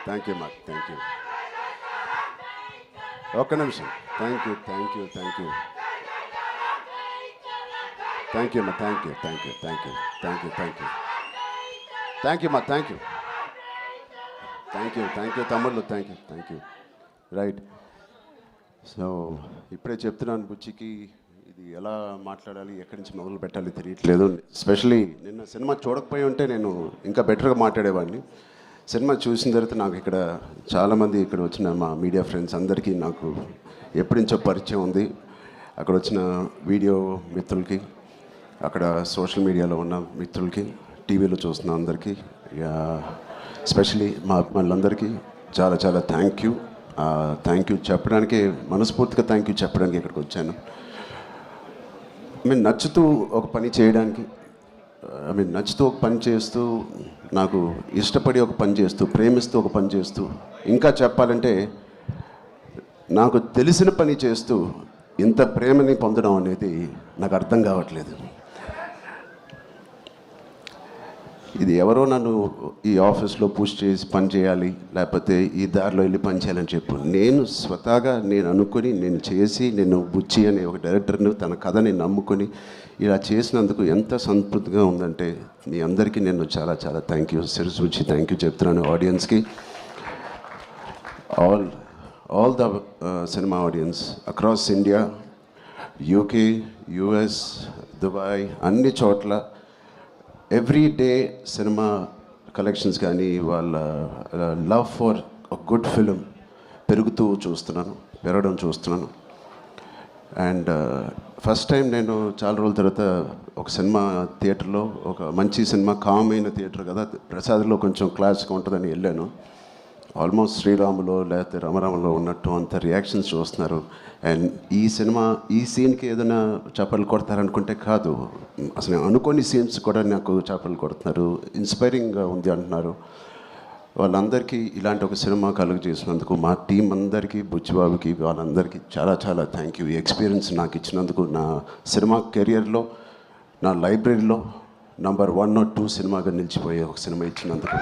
Thank you మాకు, thank you. ఒక్క నిమిషం. Thank you, thank you, thank you, thank you మా, thank you, thank you, thank you, thank you, thank you, thank you మా, thank you, thank you, thank you తమ్ముళ్ళు, thank you, thank you. Right. So ఇప్పుడే చెప్తున్నాను బుచ్చికి, ఇది ఎలా మాట్లాడాలి, ఎక్కడి నుంచి మొదలు పెట్టాలి తెలియట్లేదు. ఎస్పెషలీ నిన్న సినిమా చూడకపోయి ఉంటే నేను ఇంకా బెటర్గా మాట్లాడేవాడిని. సినిమా చూసిన తర్వాత నాకు ఇక్కడ చాలామంది ఇక్కడ వచ్చిన మా మీడియా ఫ్రెండ్స్ అందరికీ నాకు ఎప్పటి నుంచో పరిచయం ఉంది. అక్కడ వచ్చిన వీడియో మిత్రులకి, అక్కడ సోషల్ మీడియాలో ఉన్న మిత్రులకి, టీవీలో చూస్తున్న అందరికీ, ఎస్పెషలీ మా అభిమానులందరికీ చాలా చాలా థ్యాంక్ యూ. థ్యాంక్ యూ చెప్పడానికి, మనస్ఫూర్తిగా థ్యాంక్ యూ చెప్పడానికి ఇక్కడికి వచ్చాను. నచ్చుతూ ఒక పని చేయడానికి, నచ్చుతూ ఒక పని చేస్తూ, నాకు ఇష్టపడి ఒక పని చేస్తూ, ప్రేమిస్తూ ఒక పని చేస్తూ, ఇంకా చెప్పాలంటే నాకు తెలిసిన పని చేస్తూ ఇంత ప్రేమని పొందడం అనేది నాకు అర్థం కావట్లేదు. ఇది ఎవరో నన్ను ఈ ఆఫీస్లో పుష్ చేసి పని చేయాలి, లేకపోతే ఈ దారిలో వెళ్ళి పని చేయాలని చెప్పు. నేను స్వతహాగా నేను అనుకుని, నేను చేసి, నేను బుచ్చి అనే ఒక డైరెక్టర్ని తన కథని నమ్ముకొని ఇలా చేసినందుకు ఎంత సంతృప్తిగా ఉందంటే మీ అందరికీ నేను చాలా చాలా థ్యాంక్ యూ, శిరస్సు వచ్చి థ్యాంక్ యూ చెప్తున్నాను ఆడియన్స్కి. All the cinema audience across India, UK, US, Dubai, అన్ని చోట్ల ఎవ్రీ డే సినిమా కలెక్షన్స్ కానీ వాళ్ళ లవ్ ఫర్ గుడ్ ఫిలిం పెరగడం చూస్తున్నాను. అండ్ ఫస్ట్ టైం నేను చాలా రోజుల తర్వాత ఒక సినిమా థియేటర్లో, ఒక మంచి సినిమా, కామ్ అయిన థియేటర్ కదా, ప్రసాద్లో కొంచెం క్లాస్గా ఉంటుందని వెళ్ళాను. ఆల్మోస్ట్ శ్రీరాములో లేకపోతే రమరామలో ఉన్నట్టు అంత రియాక్షన్స్ చూస్తున్నారు. అండ్ ఈ సినిమా, ఈ సీన్కి ఏదైనా చేపలు కొడతారనుకుంటే కాదు, అసలు అనుకోని సీన్స్ కూడా నాకు చేపలు కొడుతున్నారు, ఇన్స్పైరింగ్గా ఉంది అంటున్నారు. వాళ్ళందరికీ ఇలాంటి ఒక సినిమా కలుగు చేసినందుకు మా టీం అందరికీ, బుచ్చిబాబుకి, వాళ్ళందరికీ చాలా చాలా థ్యాంక్ యూ. ఈ ఎక్స్పీరియన్స్ నాకు ఇచ్చినందుకు, నా సినిమా కెరియర్లో, నా లైబ్రరీలో నంబర్ 1 or 2 సినిమాగా నిలిచిపోయే ఒక సినిమా ఇచ్చినందుకు.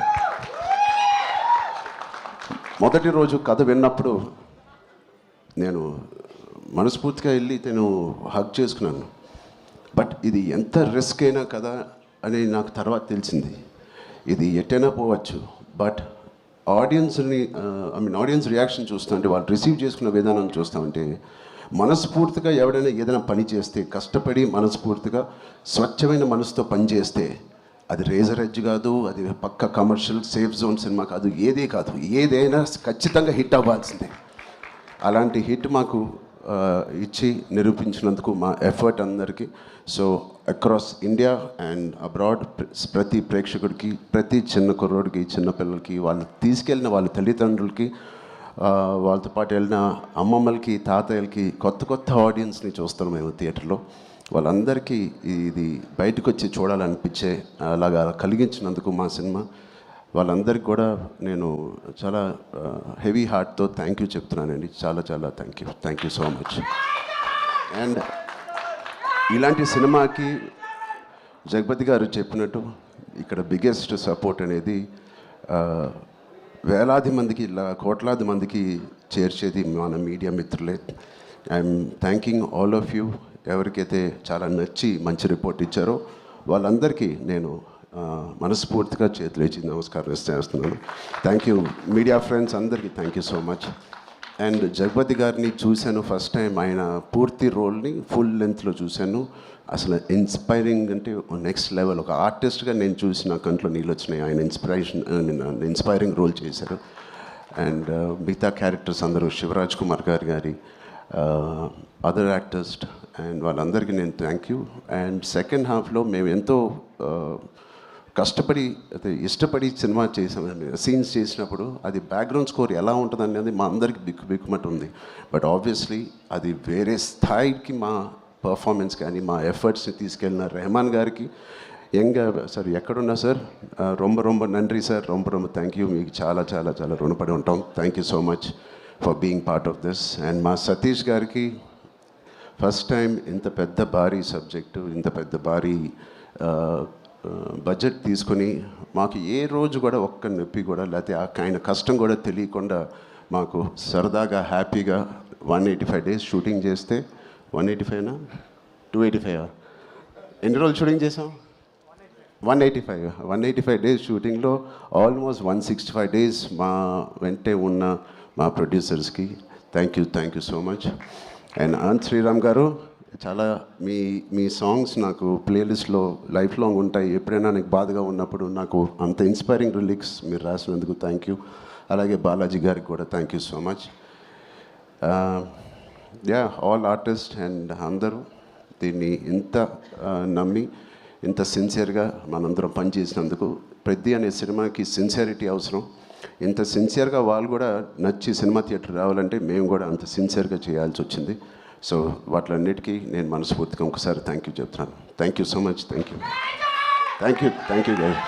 మొదటి రోజు కథ విన్నప్పుడు నేను మనస్ఫూర్తిగా వెళ్ళి నేను హగ్ చేసుకున్నాను. బట్ ఇది ఎంత రిస్క్ అయినా కదా అని నాకు తర్వాత తెలిసింది. ఇది ఎట్టైనా పోవచ్చు, బట్ ఆడియన్స్ రియాక్షన్ చూస్తుంటే, వాళ్ళు రిసీవ్ చేసుకున్న విధానం చూస్తామంటే, మనస్ఫూర్తిగా ఎవడైనా ఏదైనా పని చేస్తే, కష్టపడి మనస్ఫూర్తిగా స్వచ్ఛమైన మనసుతో పని చేస్తే, అది రేజర్ ఎడ్జ్ కాదు, అది పక్క కమర్షియల్ సేఫ్ జోన్ సినిమా కాదు, ఏదే కాదు, ఏదైనా ఖచ్చితంగా హిట్ అవ్వాల్సిందే. అలాంటి హిట్ మాకు ఇచ్చి నిరూపించినందుకు మా ఎఫర్ట్ అందరికీ. So across India and abroad ప్రతి ప్రేక్షకుడికి, ప్రతి చిన్న కుర్రోడికి, చిన్న పిల్లలకి, వాళ్ళు తీసుకెళ్ళిన వాళ్ళ తల్లిదండ్రులకి, వాళ్ళతో పాటు వెళ్ళిన అమ్మమ్మలకి, తాతయ్యలకి, కొత్త ఆడియన్స్ని చూస్తాం మేము థియేటర్లో. వాళ్ళందరికీ ఇది బయటకు వచ్చి చూడాలనిపించే అలాగా కలిగించినందుకు మా సినిమా, వాళ్ళందరికీ కూడా నేను చాలా హెవీ హార్ట్తో థ్యాంక్ యూ చెప్తున్నానండి. చాలా చాలా thank you so much. And ఇలాంటి సినిమాకి జగపతి గారు చెప్పినట్టు ఇక్కడ బిగ్గెస్ట్ సపోర్ట్ అనేది వేలాది మందికి, కోట్లాది మందికి చేర్చేది మన మీడియా మిత్రులే. I'm thanking all of you. ఎవరికైతే చాలా నచ్చి మంచి రిపోర్ట్ ఇచ్చారో వాళ్ళందరికీ నేను మనస్ఫూర్తిగా చేతులేచి నమస్కారం చేస్తున్నాను. థ్యాంక్ యూ మీడియా ఫ్రెండ్స్ అందరికీ, thank you so much. And Jagapathi గారిని చూశాను ఫస్ట్ టైం, ఆయన పూర్తి రోల్ని ఫుల్ లెంత్లో చూశాను. అసలు ఇన్స్పైరింగ్ అంటే నెక్స్ట్ లెవెల్. ఒక ఆర్టిస్ట్గా నేను చూసి నా కంట్లో నీళ్ళు వచ్చినాయి. ఆయన ఇన్స్పైరింగ్ రోల్ చేశారు. అండ్ మిగతా క్యారెక్టర్స్ అందరూ, శివరాజ్ కుమార్ గారి అదర్ యాక్టర్స్ అండ్ వాళ్ళందరికీ నేను థ్యాంక్ యూ. అండ్ సెకండ్ హాఫ్లో మేము ఎంతో కష్టపడి, అయితే ఇష్టపడి సినిమా చేసాం. సీన్స్ చేసినప్పుడు అది బ్యాక్గ్రౌండ్ స్కోర్ ఎలా ఉంటుంది అనేది మా అందరికి బిక్కుమట్టు ఉంది. బట్ ఆబ్వియస్లీ అది వేరే స్థాయికి మా పర్ఫార్మెన్స్ కానీ, మా ఎఫర్ట్స్ని తీసుకెళ్ళిన రెహమాన్ గారికి, సార్ ఎక్కడున్నా సార్, రొంబ నండ్రి సార్, రొంబ థ్యాంక్ యూ. మీకు చాలా చాలా చాలా రుణపడి ఉంటాం. Thank you so much for being part of this. And మా సతీష్ గారికి ఫస్ట్ టైం ఇంత పెద్ద భారీ సబ్జెక్టు, ఇంత పెద్ద భారీ బడ్జెట్ తీసుకొని మాకు ఏ రోజు కూడా ఒక్క నొప్పి కూడా లేకపోతే ఆయన కష్టం కూడా తెలియకుండా మాకు సరదాగా హ్యాపీగా 185 డేస్ షూటింగ్ చేస్తే 185నా 285 ఎన్ని రోజులు షూటింగ్ చేసాం 185 డేస్ షూటింగ్లో ఆల్మోస్ట్ 165 డేస్ మా వెంటే ఉన్న మా ప్రొడ్యూసర్స్కి thank you so much. And Anant Sriram గారు చాలా మీ సాంగ్స్ నాకు ప్లేలిస్ట్లో లైఫ్ లాంగ్ ఉంటాయి. ఎప్పుడైనా నాకు బాధగా ఉన్నప్పుడు నాకు అంత ఇన్స్పైరింగ్ లిరిక్స్ మీరు రాసినందుకు థ్యాంక్ యూ. అలాగే బాలాజీ గారికి కూడా thank you so much. All artist and అందరూ దీన్ని ఇంత నమ్మి ఇంత సిన్సియర్గా మనందరం పనిచేసినందుకు. పెద్ద అనే సినిమాకి సిన్సియారిటీ అవసరం. ఇంత సిన్సియర్గా వాళ్ళు కూడా నచ్చి సినిమా థియేటర్ రావాలంటే మేము కూడా అంత సిన్సియర్గా చేయాల్సి వచ్చింది. సో వాటిలన్నిటికీ నేను మనస్ఫూర్తిగా ఒకసారి థ్యాంక్ యూ చెప్తున్నాను. Thank you so much. Thank you గారు.